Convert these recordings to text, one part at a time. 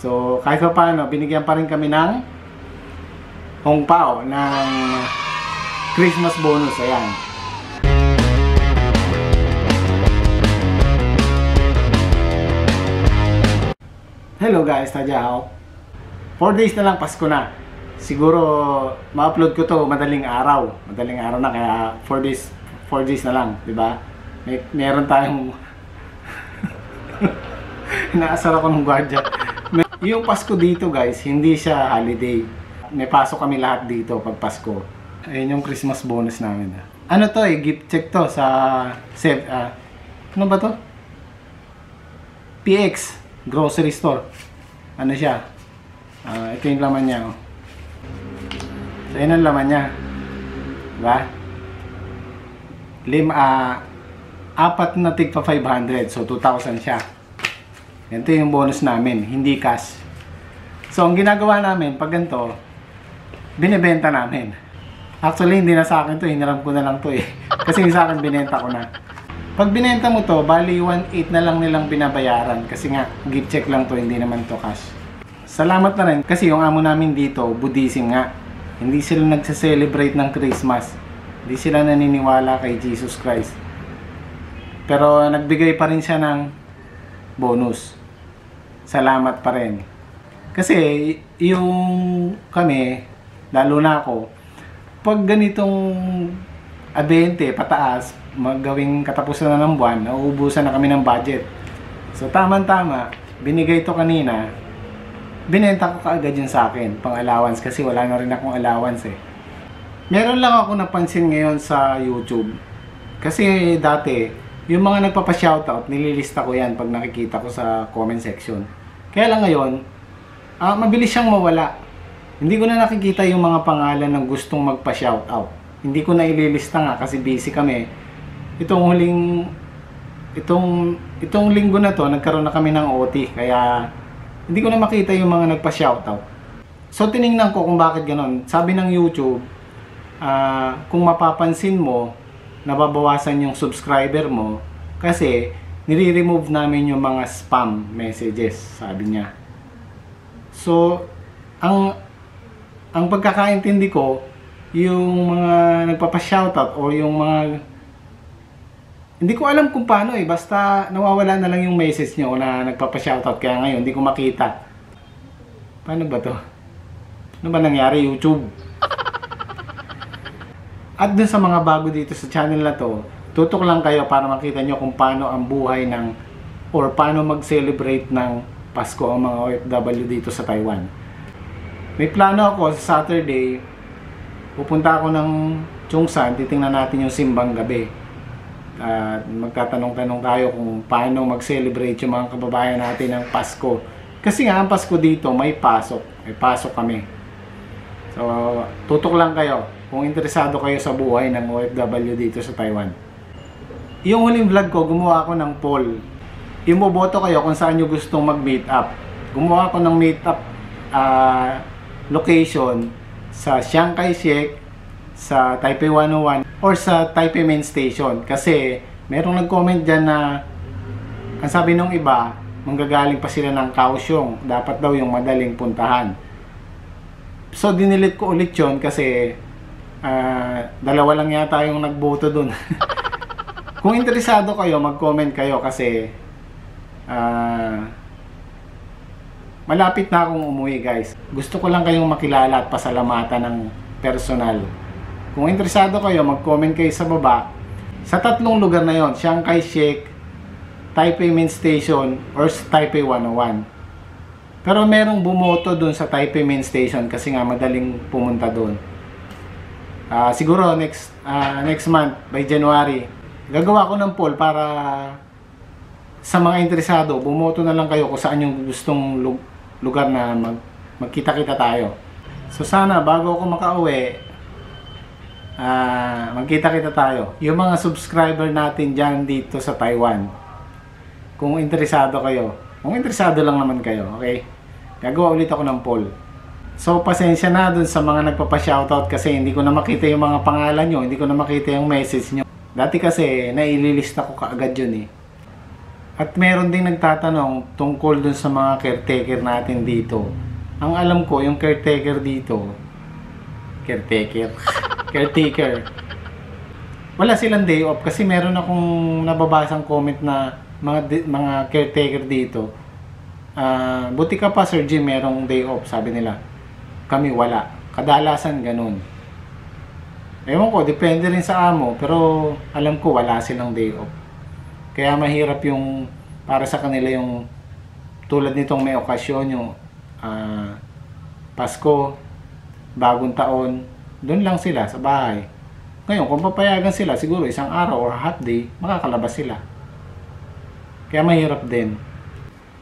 So kahit pa paano, binigyan pa rin kami ng Hong Pao ng Christmas bonus. Ayan. Hello guys, Tadyaw. 4 days na lang, Pasko na. Siguro ma-upload ko to madaling araw. Madaling araw na, kaya 4 days na lang, 'di ba? Meron tayong inaasar ako ng gwardiya. Yung Pasko dito guys, hindi siya holiday. May pasok kami lahat dito pag Pasko. Ayun yung Christmas bonus namin. Ano to gift check to sa ano ba to? PX grocery store. Ano siya? Ito yung laman niya. Oh. So, yun ang laman niya. Diba? 4 na tig pa 500. So, 2,000 siya. Ito yung bonus namin. Hindi cash. So, ang ginagawa namin, pag ganito, binibenta namin. Actually, hindi na sa akin to. Hiniram ko na lang to eh. Kasi sa akin, binenta ko na. Pag binenta mo to, bali 1.8 na lang nilang binabayaran. Kasi nga, gift check lang to. Hindi naman to cash. Salamat na rin. Kasi yung amo namin dito, Buddhism nga. Hindi sila nagse-celebrate ng Christmas. Hindi sila naniniwala kay Jesus Christ. Pero nagbigay pa rin siya ng bonus. Salamat pa rin. Kasi yung kami, lalo na ako, pag ganitong abente, pataas, maggawing katapusan na ng buwan, nauubusan na kami ng budget. So tamang-tama, binigay to kanina, binenta ko kaagad yun sa akin, pang allowance, kasi wala na rin akong allowance eh. Meron lang ako napansin ngayon sa YouTube. Kasi dati, yung mga nagpapa-shoutout, nililista ko yan pag nakikita ko sa comment section. Kaya lang ngayon, mabilis siyang mawala. Hindi ko na nakikita yung mga pangalan ng gustong magpa-shoutout. Hindi ko na ililista nga kasi busy kami. Itong linggo na to, nagkaroon na kami ng OT. Kaya hindi ko na makita yung mga nagpa-shoutout. So tiningnan ko kung bakit ganon. Sabi ng YouTube, kung mapapansin mo, nababawasan yung subscriber mo kasi nire-remove namin yung mga spam messages, sabi niya. So ang pagkakaintindi ko, yung mga nagpapa-shoutout o yung mga, hindi ko alam kung paano eh, basta nawawala na lang yung message nyo na nagpapa-shoutout, kaya ngayon hindi ko makita. Paano ba to? Ano ba nangyari, YouTube? At dun sa mga bago dito sa channel na to, tutok lang kayo para makita nyo kung paano ang buhay ng, or paano mag-celebrate ng Pasko ang mga OFW dito sa Taiwan. May plano ako sa Saturday, pupunta ako ng Chungsan, titingnan natin yung simbang gabi. At magtatanong-tanong tayo kung paano mag-celebrate yung mga kababayan natin ng Pasko. Kasi nga ang Pasko dito may pasok. May pasok kami. So, tutok lang kayo kung interesado kayo sa buhay ng OFW dito sa Taiwan. Yung huling vlog ko, gumawa ako ng poll. Iboboto kayo kung saan nyo gustong mag-meet up. Gumawa ako ng meet up location sa Chiang Kai-shek, sa Taipei 101, or sa Taipei Main Station. Kasi merong nag-comment dyan na ang sabi nung iba, manggagaling pa sila ng Kaohsiung, dapat daw yung madaling puntahan. So dinilit ko ulit yun kasi dalawa lang yata yung nagboto dun. Kung interesado kayo, mag-comment kayo kasi malapit na akong umuwi guys. Gusto ko lang kayong makilala at pasalamatan ng personal. Kung interesado kayo, mag-comment kayo sa baba. Sa tatlong lugar na yon, Chiang Kai-shek, Taipei Main Station, or sa Taipei 101. Pero merong bumoto dun sa Taipei Main Station kasi nga madaling pumunta dun. Siguro next month, by January, gagawa ko ng poll para sa mga interesado, bumoto na lang kayo kung saan yung gustong lugar na magkita-kita tayo. So sana bago ako makauwi, magkita-kita tayo. Yung mga subscriber natin dyan dito sa Taiwan, kung interesado kayo, kung interesado lang naman kayo, okay? Gagawa ulit ako ng poll. So pasensya na dun sa mga nagpapa-shoutout kasi hindi ko na makita yung mga pangalan nyo, hindi ko na makita yung message nyo. Dati kasi naililista ko kaagad yun eh. At meron ding nagtatanong tungkol dun sa mga caretaker natin dito. Ang alam ko, yung caretaker dito, caretaker, wala silang day off kasi meron akong nababasang comment na mga caretaker dito. Buti ka pa Sir Jim, merong day off, sabi nila. Kami wala. Kadalasan ganun. Ewan ko, depende rin sa amo, pero alam ko wala silang day off. Kaya mahirap yung para sa kanila yung tulad nitong may okasyon, yung Pasko, bagong taon, doon lang sila sa bahay. Ngayon, kung papayagan sila, siguro isang araw or half day, makakalabas sila. Kaya mahirap din.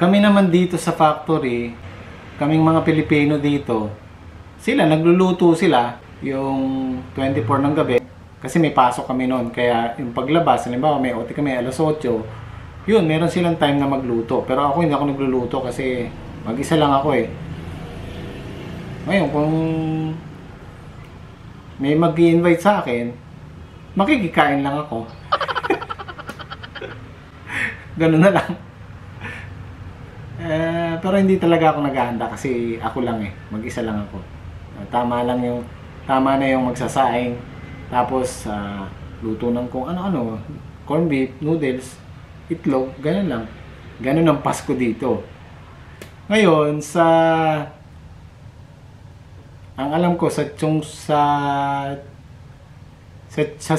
Kami naman dito sa factory, kaming mga Pilipino dito, sila, nagluluto sila yung 24 ng gabi. Kasi may pasok kami noon. Kaya yung paglabas, halimbawa may OT kami alas 8, yun, meron silang time na magluto. Pero ako hindi ako nagluluto kasi mag-isa lang ako eh. Ngayon, kung may mag-i-invite sa akin, makikikain lang ako. Ganun na lang. Pero hindi talaga ako naghahanda kasi ako lang eh. Mag-isa lang ako. Tama na yung magsasaing. Tapos, luto ng kung ano-ano. Corn beef, noodles, itlog, ganun lang. Ganun ang Pasko dito. Ngayon, ang alam ko sa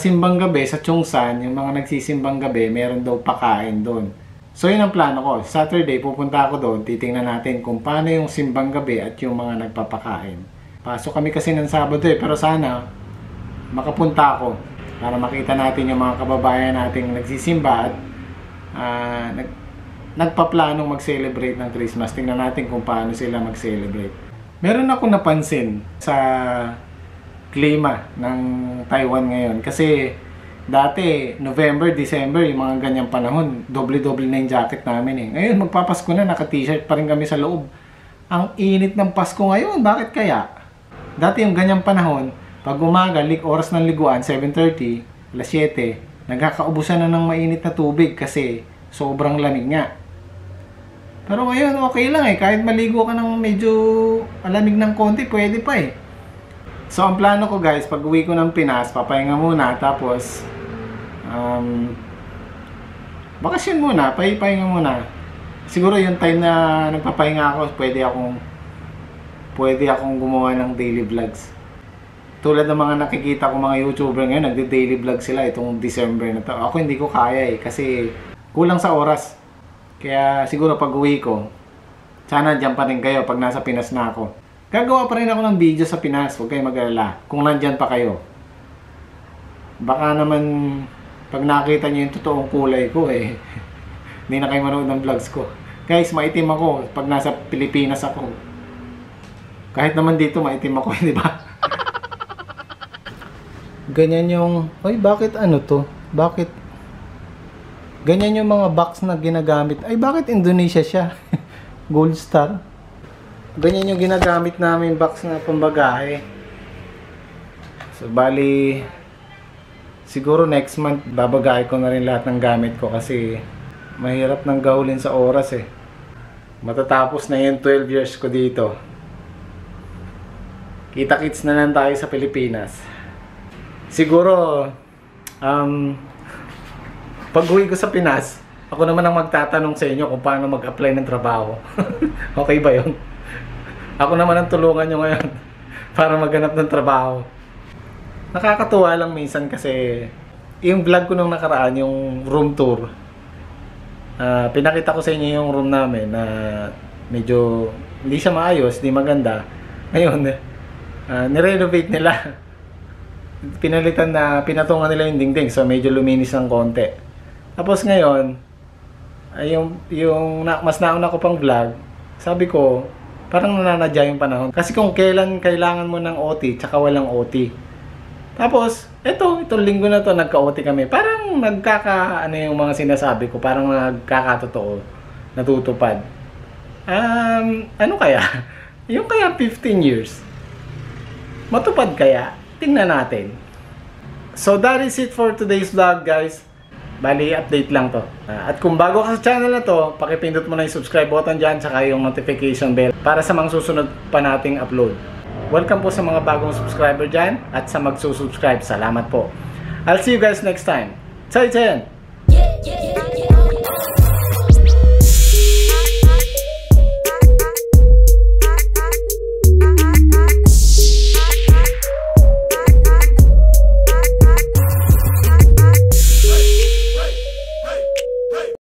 simbang gabi, sa Chongsan, yung mga nagsisimbang gabi, meron daw pakain doon. So yun ang plano ko. Saturday, pupunta ako doon, titingnan natin kung paano yung simbang gabi at yung mga nagpapakain. Pasok kami kasi ng Sabado eh, pero sana makapunta ako para makita natin yung mga kababayan nating nagsisimba at nagpaplanong mag-celebrate ng Christmas. Tingnan natin kung paano sila mag-celebrate. Meron akong napansin sa klima ng Taiwan ngayon kasi dati November, December, yung mga ganyang panahon, doble-doble na yung jacket namin eh. Ngayon magpapasko na, naka-t-shirt pa rin kami sa loob. Ang init ng Pasko ngayon, bakit kaya? Dati yung ganyang panahon, pag umaga, oras ng liguan, 7:30, alas 7, nagkakaubusan na ng mainit na tubig kasi sobrang lamig nga. Pero ngayon, okay lang eh. Kahit maligo ka ng medyo alamig ng konti, pwede pa eh. So, ang plano ko guys, pag uwi ko ng Pinas, papahinga muna. Tapos, bakasyon muna, pahinga muna. Siguro yung time na nagpapahinga ako, pwede akong gumawa ng daily vlogs. Tulad ng mga nakikita ko mga YouTuber ngayon, nagde-daily vlog sila itong December na to. Ako hindi ko kaya eh, kasi kulang sa oras. Kaya siguro pag uwi ko, sana dyan pa rin kayo pag nasa Pinas na ako. Gagawa pa rin ako ng video sa Pinas, huwag kayong mag-alala. Kung nandyan pa kayo. Baka naman, pag nakita nyo yung totoong kulay ko eh, hindi na kayo manood ng vlogs ko. Guys, maitim ako pag nasa Pilipinas ako. Kahit naman dito maitim ako, di ba? Ganyan yung, ay bakit ano to? Bakit? Ganyan yung mga box na ginagamit. Ay, bakit Indonesia siya? Gold Star. Ganyan yung ginagamit namin box na pambagahe. So, bali, siguro next month, babagahe ko na rin lahat ng gamit ko kasi mahirap nang gahulin sa oras eh. Matatapos na yung 12 years ko dito. Kita-kits na lang tayo sa Pilipinas. Siguro, pag-uwi ko sa Pinas, ako naman ang magtatanong sa inyo kung paano mag-apply ng trabaho. Okay ba yun? Ako naman ang tulungan nyo ngayon para maghanap ng trabaho. Nakakatuwa lang minsan kasi yung vlog ko nung nakaraan, yung room tour, pinakita ko sa inyo yung room namin na medyo hindi siya maayos, hindi maganda. Ngayon, nirenovate nila. Pinatungan nila yung dingding, so medyo luminis ng konti. Tapos ngayon, mas nauna ko pang vlog, sabi ko, parang nananadya yung panahon. Kasi kung kailan kailangan mo ng OT, tsaka walang OT. Tapos, itong linggo na to, nagka-OT kami. Parang ano yung mga sinasabi ko, parang nagkakatotoo, natutupad. Ano kaya? Yung kaya 15 years, matupad kaya? Tingnan natin. So that is it for today's vlog guys. Bali, update lang to. At kung bago ka sa channel na to, pakipindot mo na yung subscribe button dyan, saka yung notification bell para sa mga susunod pa nating upload. Welcome po sa mga bagong subscriber dyan at sa magsusubscribe. Salamat po. I'll see you guys next time. 再见!